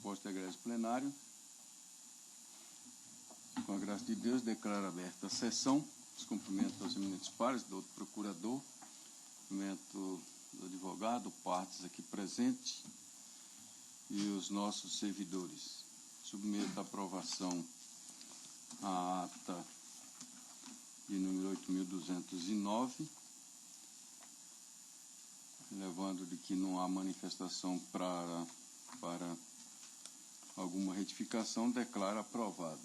proposta de egresso plenário. Com a graça de Deus, declaro aberta a sessão. Os cumprimentos aos eminentes pares, do procurador, cumprimento do advogado, partes aqui presentes e os nossos servidores. Submeto à aprovação a ata de número 8.209, levando de que não há manifestação para alguma retificação, declaro aprovado.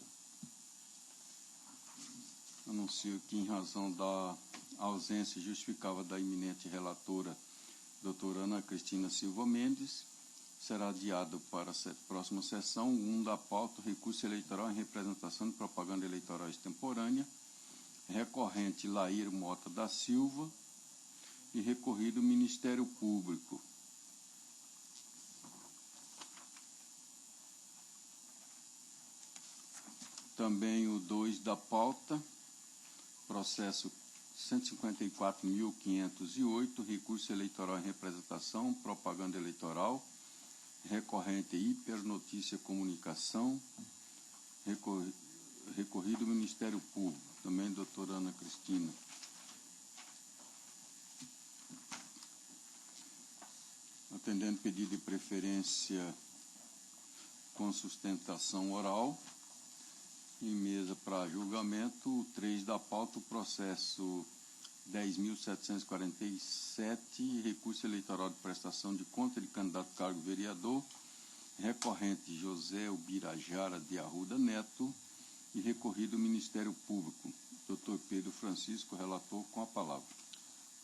Anuncio que, em razão da ausência justificável da eminente relatora, doutora Ana Cristina Silva Mendes, será adiado para a próxima sessão 1 da pauta, recurso eleitoral em representação de propaganda eleitoral extemporânea, recorrente Laír Mota da Silva e recorrido Ministério Público. Também o 2 da pauta, processo 154.508, recurso eleitoral em representação, propaganda eleitoral, recorrente Hipernotícia Comunicação, recorrido Ministério Público, também doutora Ana Cristina. Atendendo pedido de preferência com sustentação oral, em mesa para julgamento, o 3 da pauta, o processo 10.747, recurso eleitoral de prestação de conta de candidato a cargo vereador, recorrente José Ubirajara de Arruda Neto e recorrido Ministério Público. Dr. Pedro Francisco, relator, com a palavra.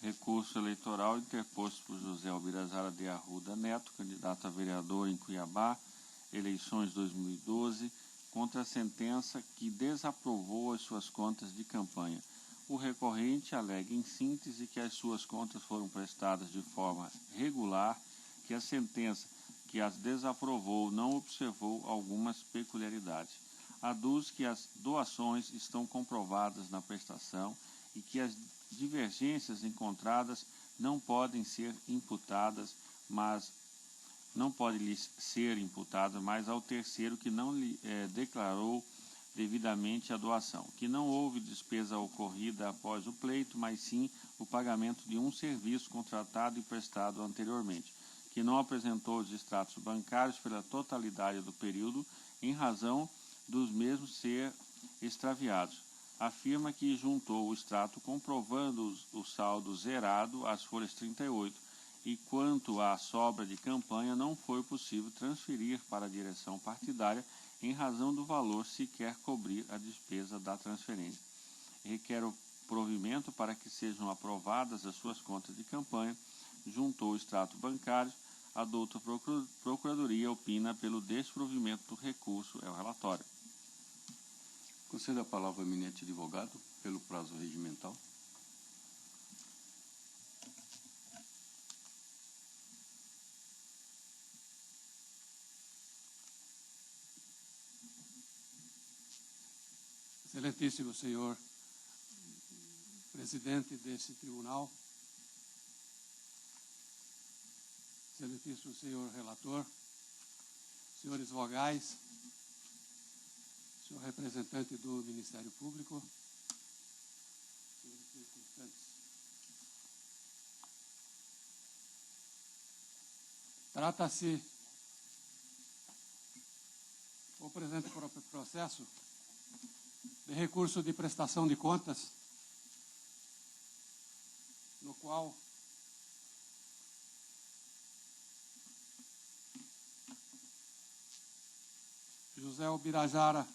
Recurso eleitoral interposto por José Ubirajara de Arruda Neto, candidato a vereador em Cuiabá, eleições 2012, contra a sentença que desaprovou as suas contas de campanha. O recorrente alega, em síntese, que as suas contas foram prestadas de forma regular, que a sentença que as desaprovou não observou algumas peculiaridades. Aduz que as doações estão comprovadas na prestação e que as divergências encontradas não podem ser imputadas, mas ao terceiro que não lhe declarou devidamente a doação, que não houve despesa ocorrida após o pleito, mas sim o pagamento de um serviço contratado e prestado anteriormente, que não apresentou os extratos bancários pela totalidade do período, em razão dos mesmos ser extraviados. Afirma que juntou o extrato comprovando o saldo zerado às folhas 38, e quanto à sobra de campanha não foi possível transferir para a direção partidária em razão do valor sequer cobrir a despesa da transferência. Requer o provimento para que sejam aprovadas as suas contas de campanha, juntou o extrato bancário, a douta Procuradoria opina pelo desprovimento do recurso, é o relatório. Concedo a palavra ao eminente advogado, pelo prazo regimental. Excelentíssimo senhor presidente desse tribunal, excelentíssimo senhor relator, senhores vogais, senhor representante do Ministério Público, senhores circunstantes. Trata-se o presente processo de recurso de prestação de contas, no qual José Ubirajara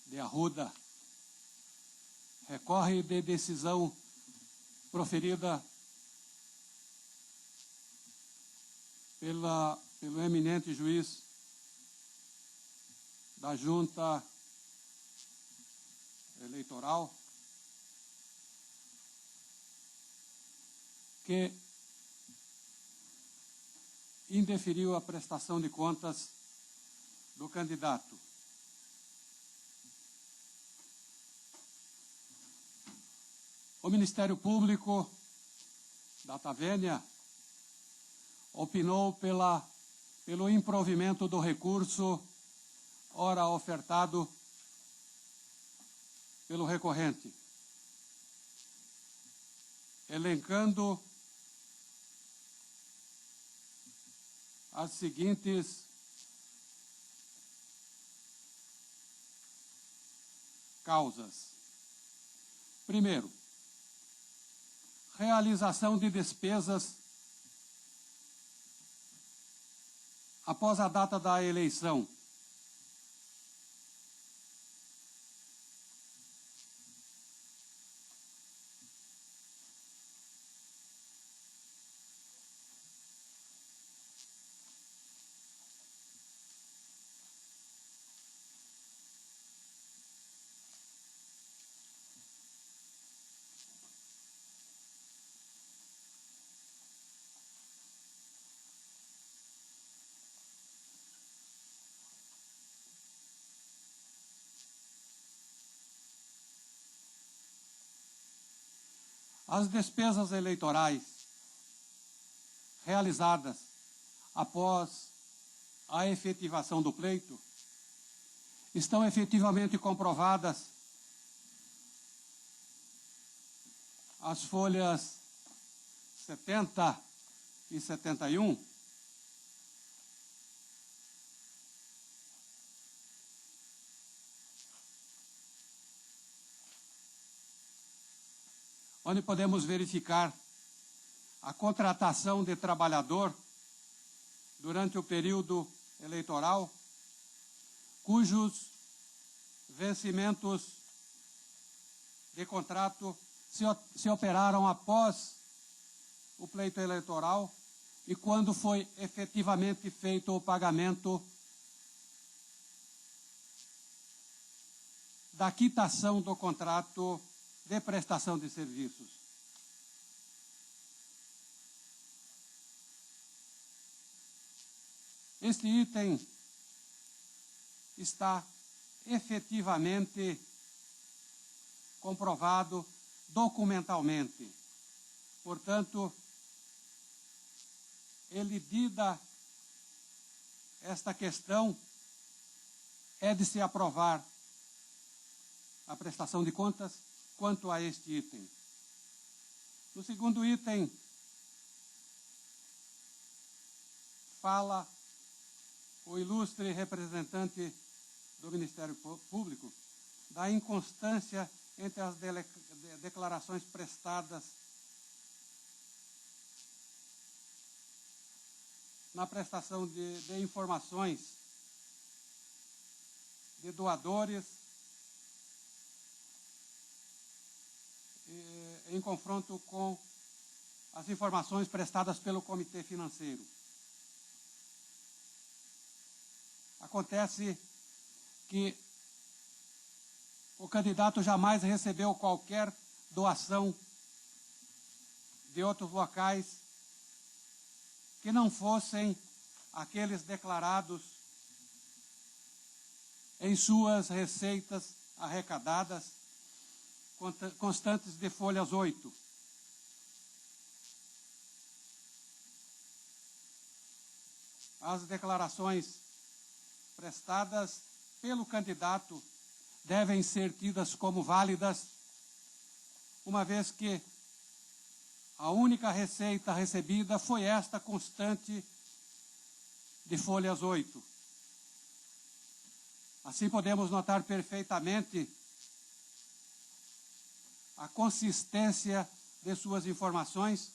de Arruda recorre de decisão proferida pelo eminente juiz da Junta Eleitoral, que indeferiu a prestação de contas do candidato. O Ministério Público, data vênia, opinou pelo improvimento do recurso ora ofertado pelo recorrente, elencando as seguintes causas. Primeiro, realização de despesas após a data da eleição. As despesas eleitorais realizadas após a efetivação do pleito estão efetivamente comprovadas as folhas 70 e 71, onde podemos verificar a contratação de trabalhador durante o período eleitoral, cujos vencimentos de contrato se operaram após o pleito eleitoral e quando foi efetivamente feito o pagamento da quitação do contrato de prestação de serviços. Este item está efetivamente comprovado documentalmente. Portanto, elidida esta questão, é de se aprovar a prestação de contas quanto a este item. No segundo item, fala o ilustre representante do Ministério Público da inconstância entre as declarações prestadas na prestação de informações de doadores em confronto com as informações prestadas pelo Comitê Financeiro. Acontece que o candidato jamais recebeu qualquer doação de outros locais que não fossem aqueles declarados em suas receitas arrecadadas constantes de folhas 8. As declarações prestadas pelo candidato devem ser tidas como válidas, uma vez que a única receita recebida foi esta constante de folhas 8. Assim podemos notar perfeitamente a consistência de suas informações,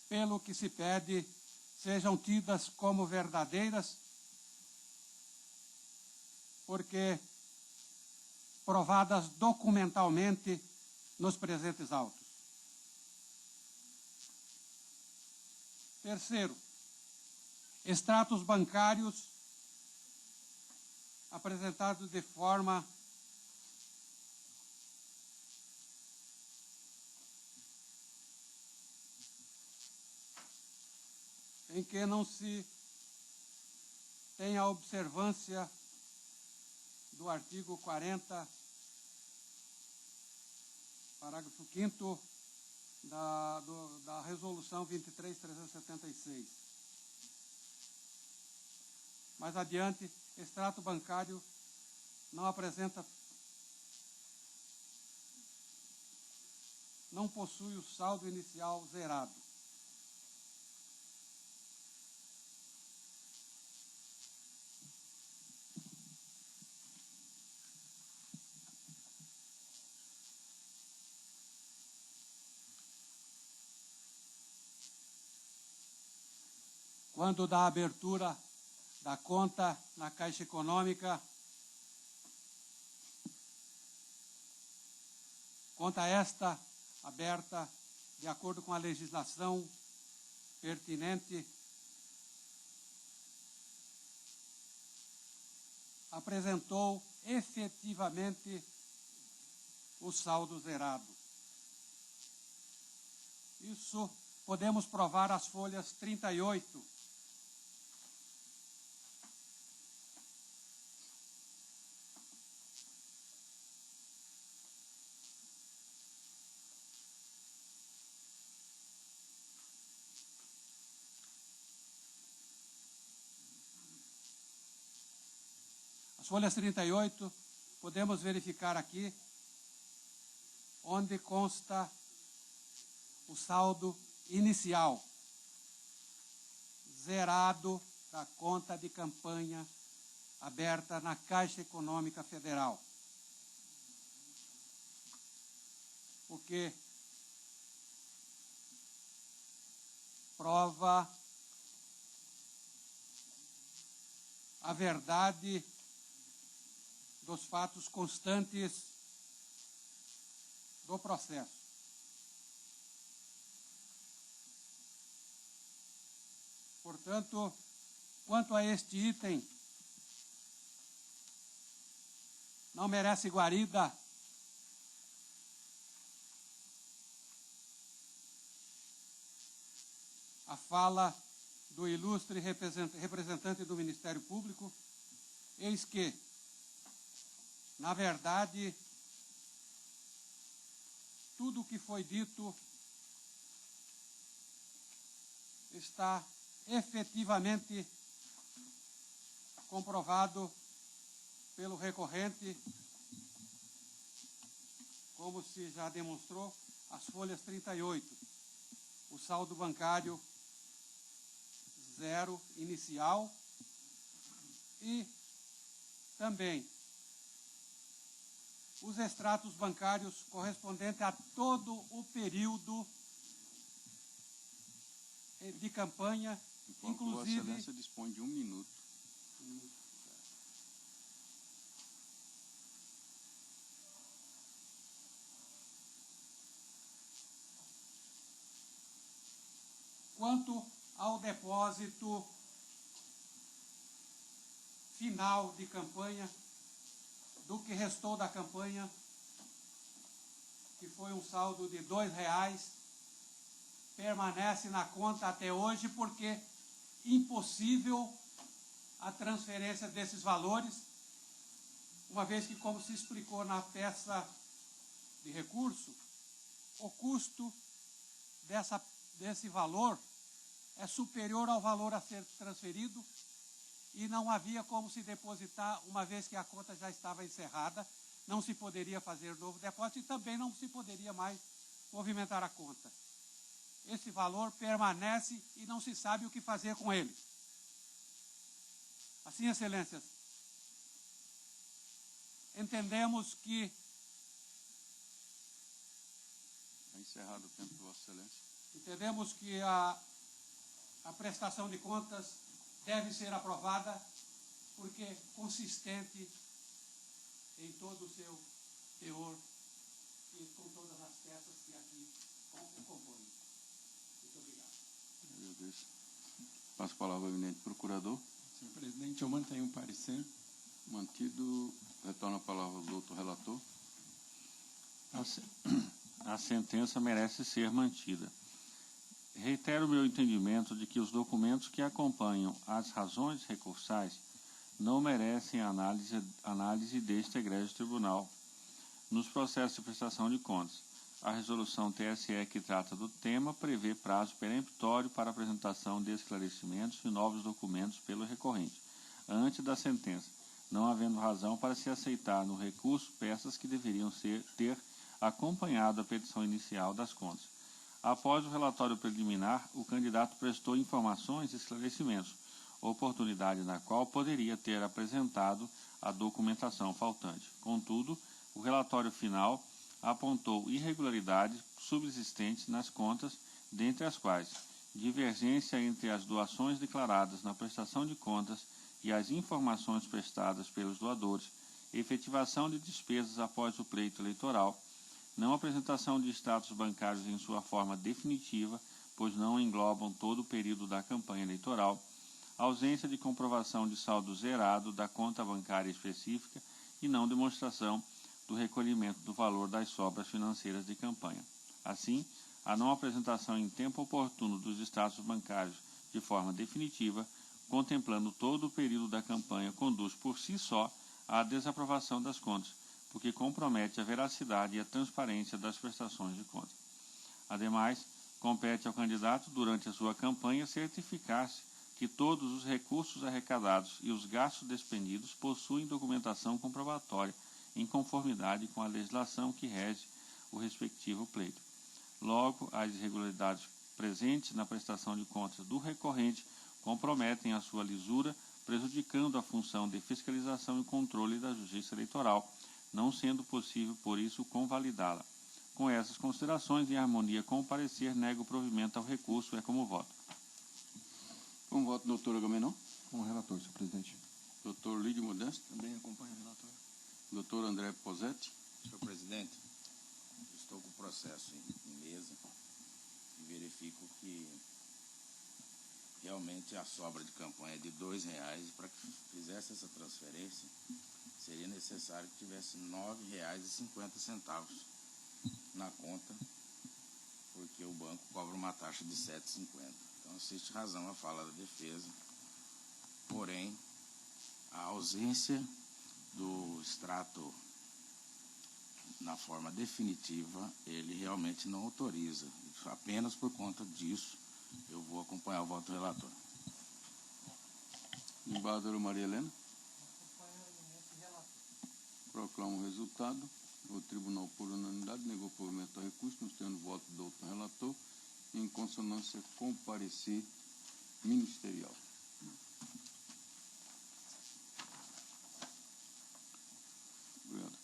pelo que se pede, sejam tidas como verdadeiras, porque provadas documentalmente nos presentes autos. Terceiro, extratos bancários apresentados de forma em que não se tem a observância do artigo 40, parágrafo 5º da resolução 23.376. Mais adiante, extrato bancário não possui o saldo inicial zerado. Quando da abertura da conta na Caixa Econômica, conta esta aberta de acordo com a legislação pertinente, apresentou efetivamente o saldo zerado. Isso podemos provar as folhas 38, folhas 38, podemos verificar aqui, onde consta o saldo inicial, zerado da conta de campanha aberta na Caixa Econômica Federal. O que prova a verdade dos fatos constantes do processo. Portanto, quanto a este item, não merece guarida a fala do ilustre representante do Ministério Público, eis que, na verdade, tudo o que foi dito está efetivamente comprovado pelo recorrente, como se já demonstrou, as folhas 38, o saldo bancário zero inicial e também os extratos bancários correspondentes a todo o período de campanha, Enquanto inclusive... Vossa Excelência dispõe de 1 minuto. Quanto ao depósito final de campanha, do que restou da campanha, que foi um saldo de R$2, permanece na conta até hoje, porque impossível a transferência desses valores, uma vez que, como se explicou na peça de recurso, o custo desse valor é superior ao valor a ser transferido e não havia como se depositar, uma vez que a conta já estava encerrada, não se poderia fazer novo depósito e também não se poderia mais movimentar a conta. Esse valor permanece e não se sabe o que fazer com ele. Assim, Excelências, entendemos que... Está encerrado o tempo de Vossa Excelência. Entendemos que a prestação de contas deve ser aprovada porque é consistente em todo o seu teor e com todas as peças que aqui o compõem. Muito obrigado. Eu agradeço. Passo a palavra ao eminente procurador. Senhor presidente, eu mantenho o parecer. Mantido, retorna a palavra ao doutor relator. A sentença merece ser mantida. Reitero o meu entendimento de que os documentos que acompanham as razões recursais não merecem análise deste egrégio tribunal nos processos de prestação de contas, A resolução TSE que trata do tema prevê prazo peremptório para apresentação de esclarecimentos e novos documentos pelo recorrente, antes da sentença, não havendo razão para se aceitar no recurso peças que deveriam ter acompanhado a petição inicial das contas. Após o relatório preliminar, o candidato prestou informações e esclarecimentos, oportunidade na qual poderia ter apresentado a documentação faltante. Contudo, o relatório final apontou irregularidades subsistentes nas contas, dentre as quais divergência entre as doações declaradas na prestação de contas e as informações prestadas pelos doadores, efetivação de despesas após o pleito eleitoral, não apresentação de status bancários em sua forma definitiva, pois não englobam todo o período da campanha eleitoral, ausência de comprovação de saldo zerado da conta bancária específica e não demonstração do recolhimento do valor das sobras financeiras de campanha. Assim, a não apresentação em tempo oportuno dos status bancários de forma definitiva, contemplando todo o período da campanha, conduz por si só à desaprovação das contas, porque compromete a veracidade e a transparência das prestações de contas. Ademais, compete ao candidato, durante a sua campanha, certificar-se que todos os recursos arrecadados e os gastos despendidos possuem documentação comprobatória, em conformidade com a legislação que rege o respectivo pleito. Logo, as irregularidades presentes na prestação de contas do recorrente comprometem a sua lisura, prejudicando a função de fiscalização e controle da Justiça Eleitoral, não sendo possível, por isso, convalidá-la. Com essas considerações, em harmonia com o parecer, nego o provimento ao recurso. É como voto. Com voto, doutor Agamenon. Como relator, senhor presidente. Doutor Lídio Modesto. Também acompanho o relator. Doutor André Posetti. Senhor presidente, estou com o processo em mesa e verifico que realmente a sobra de campanha é de R$2 e para que fizesse essa transferência seria necessário que tivesse R$9,50 na conta, porque o banco cobra uma taxa de R$ 7,50. Então existe razão a fala da defesa, porém a ausência do extrato na forma definitiva, ele realmente não autoriza. Apenas por conta disso, eu vou acompanhar o voto do relator. Desembargadora Maria Helena. Proclamo o resultado. O tribunal, por unanimidade, negou o provimento ao recurso, nos tendo o voto do doutor relator, em consonância com o parecer ministerial. Obrigado.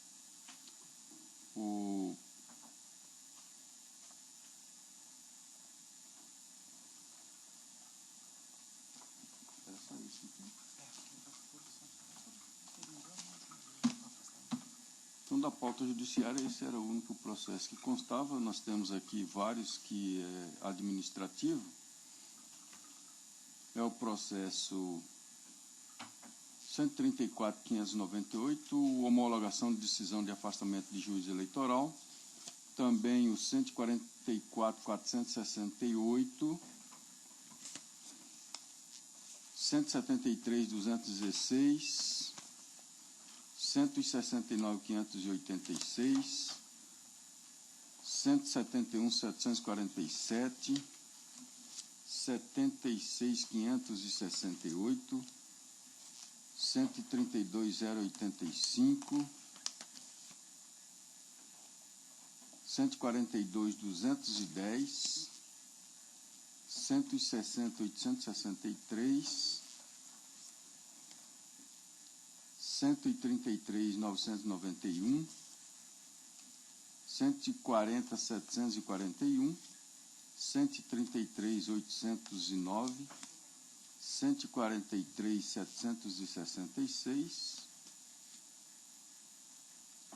Então, da pauta judiciária, esse era o único processo que constava. Nós temos aqui vários que é administrativo. É o processo 134.598, homologação de decisão de afastamento de juiz eleitoral. Também o 144.468, 173.216, 169.586, 171.747, 76.568, 132.085, 142.210, 160.863, 133.991, 140.741, 133.809, 143.766,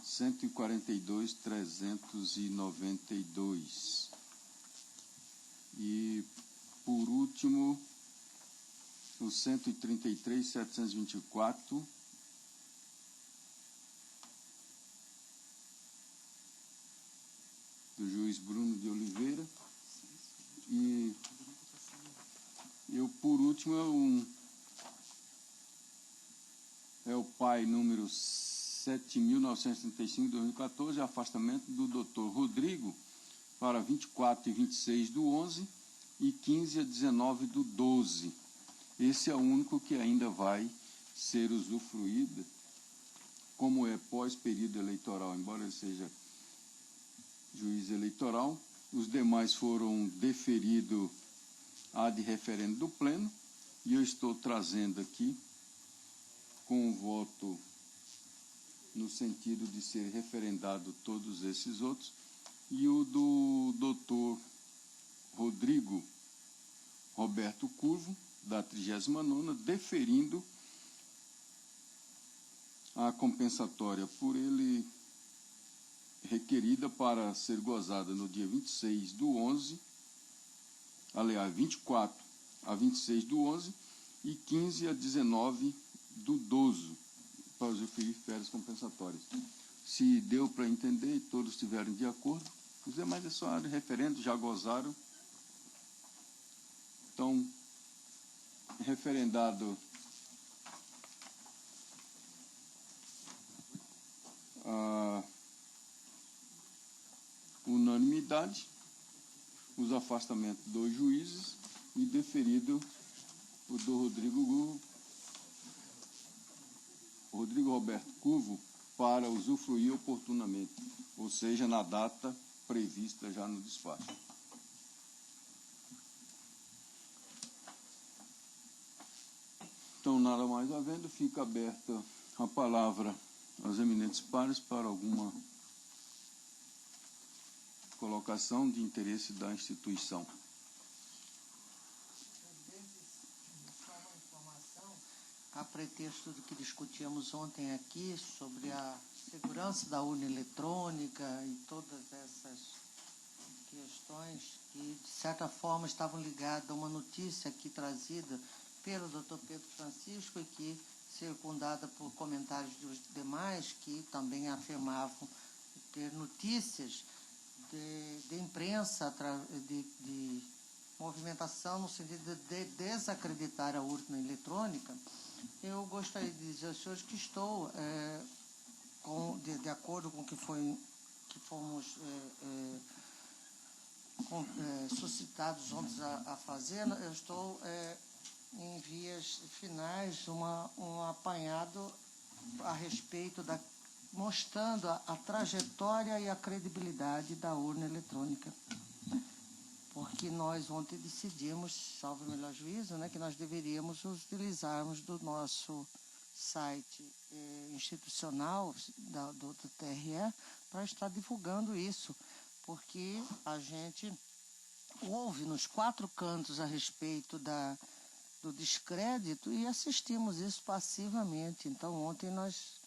142.392. E, por último, o 133.724, do juiz Bruno de Oliveira. E eu, por último, é o PAI número 7.935, 2014, afastamento do Dr. Rodrigo, para 24 e 26 do 11 e 15 a 19 do 12. Esse é o único que ainda vai ser usufruído, como é pós-período eleitoral, embora ele seja juiz eleitoral. Os demais foram deferidos ad referendo do Pleno, e eu estou trazendo aqui com o voto no sentido de ser referendado todos esses outros, e o do doutor Rodrigo Roberto Curvo, da 39ª, deferindo a compensatória por ele requerida para ser gozada no dia 26 do 11, aliás, 24 a 26 do 11 e 15 a 19 do 12, para usufruir férias compensatórias. Se deu para entender e todos estiverem de acordo, os demais é só referendo, já gozaram. Então, referendado a unanimidade, os afastamentos dos juízes e deferido o do Rodrigo Roberto Curvo para usufruir oportunamente, ou seja, na data prevista já no despacho. Então, nada mais havendo, fica aberta a palavra aos eminentes pares para alguma colocação de interesse da instituição. Só uma informação, a pretexto do que discutíamos ontem aqui sobre a segurança da urna eletrônica e todas essas questões que, de certa forma, estavam ligadas a uma notícia aqui trazida pelo Dr. Pedro Francisco e que circundada por comentários dos demais que também afirmavam ter notícias de imprensa, de movimentação no sentido de desacreditar a urna eletrônica. Eu gostaria de dizer aos senhores que estou, de acordo com o que fomos suscitados ontem a fazer, eu estou em vias finais um apanhado a respeito mostrando a trajetória e a credibilidade da urna eletrônica. Porque nós ontem decidimos, salvo o melhor juízo, que nós deveríamos utilizarmos do nosso site institucional do TRE para estar divulgando isso, porque a gente ouve nos 4 cantos a respeito do descrédito e assistimos isso passivamente. Então, ontem nós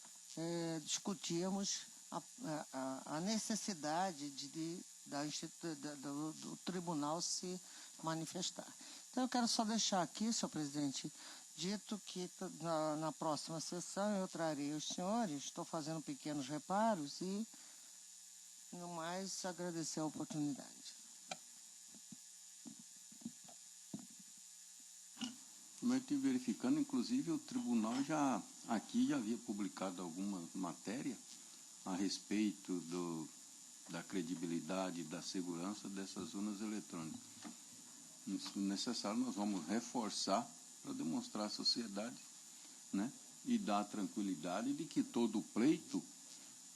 discutíamos a necessidade do tribunal se manifestar. Então, eu quero só deixar aqui, senhor presidente, dito que na próxima sessão eu trarei os senhores, estou fazendo pequenos reparos e, no mais, agradecer a oportunidade. Eu estive verificando, inclusive o tribunal já havia publicado alguma matéria a respeito da credibilidade e da segurança dessas urnas eletrônicas. Se necessário, nós vamos reforçar para demonstrar à sociedade, e dar tranquilidade de que todo o pleito,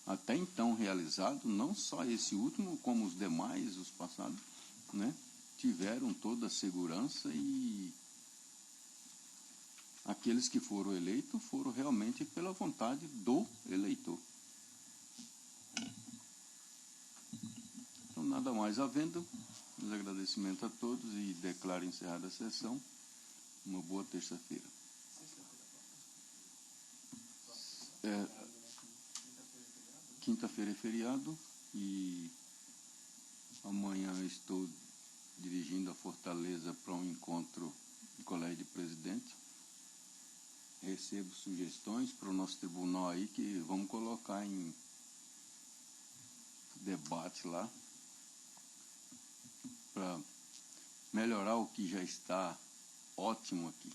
até então realizado, não só esse último, como os demais, os passados, tiveram toda a segurança e aqueles que foram eleitos foram realmente pela vontade do eleitor. Então, nada mais havendo, meus agradecimentos a todos e declaro encerrada a sessão. Uma boa terça-feira. Quinta-feira é feriado e amanhã estou dirigindo a Fortaleza para um encontro do Colégio de Presidente. Recebo sugestões para o nosso tribunal aí que vamos colocar em debate lá para melhorar o que já está ótimo aqui.